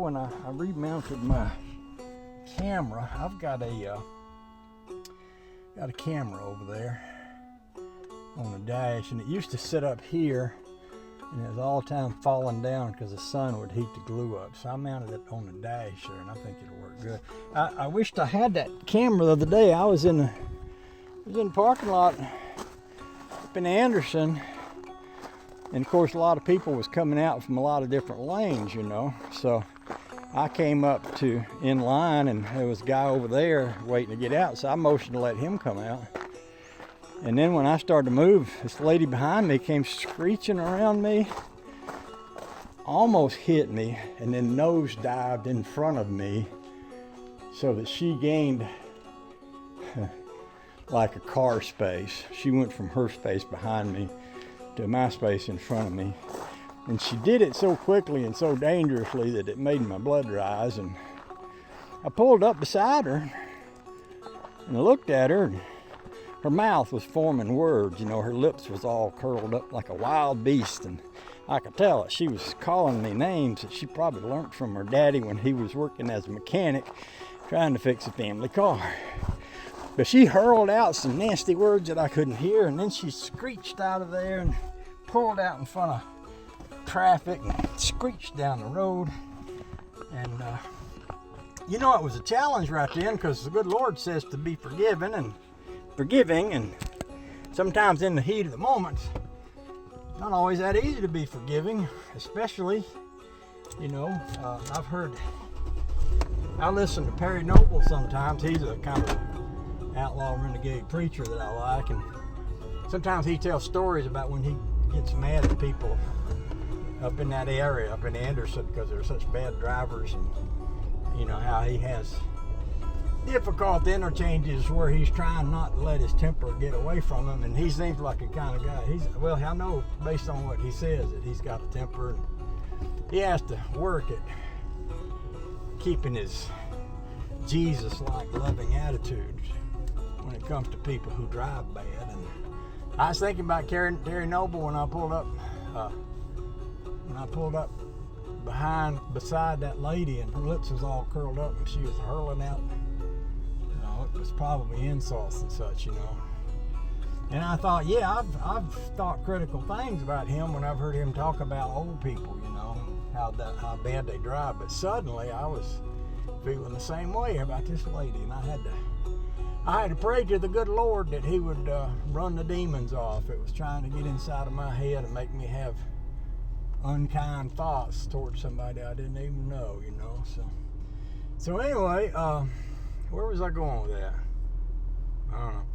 when I remounted my camera, I've got a camera over there on the dash, and it used to sit up here, and it was all the time falling down because the sun would heat the glue up. So I mounted it on the dash there, and I think it'll work good. I wished I had that camera the other day. I was in the parking lot up in Anderson, and of course a lot of people was coming out from a lot of different lanes, you know. So I came up to in line, and there was a guy over there waiting to get out, so I motioned to let him come out. And then when I started to move, this lady behind me came screeching around me, almost hit me, and then nose dived in front of me so that she gained like a car space. She went from her space behind me to my space in front of me. And she did it so quickly and so dangerously that it made my blood rise. And I pulled up beside her and I looked at her, and her mouth was forming words, you know, her lips was all curled up like a wild beast, and I could tell that she was calling me names that she probably learned from her daddy when he was working as a mechanic trying to fix a family car. But she hurled out some nasty words that I couldn't hear, and then she screeched out of there and pulled out in front of traffic and screeched down the road. And you know, it was a challenge right then, because the good Lord says to be forgiving and forgiving, and sometimes in the heat of the moment, it's not always that easy to be forgiving, especially, you know, I listen to Perry Noble sometimes. He's a kind of outlaw renegade preacher that I like, and sometimes he tells stories about when he gets mad at people up in that area, up in Anderson, because they're such bad drivers, and you know how he has difficult interchanges where he's trying not to let his temper get away from him, and he seems like a kind of guy. Well, I know based on what he says that he's got a temper, and he has to work at keeping his Jesus-like loving attitude when it comes to people who drive bad. And I was thinking about Terry Noble when I pulled up beside that lady, and her lips was all curled up, and she was hurling out, you know, it was probably insults and such, you know. And I thought, yeah, I've thought critical things about him when I've heard him talk about old people, you know, how bad they drive. But suddenly I was feeling the same way about this lady, and I had to pray to the good Lord that he would run the demons off. It was trying to get inside of my head and make me have unkind thoughts towards somebody I didn't even know, you know. So anyway, where was I going with that? I don't know.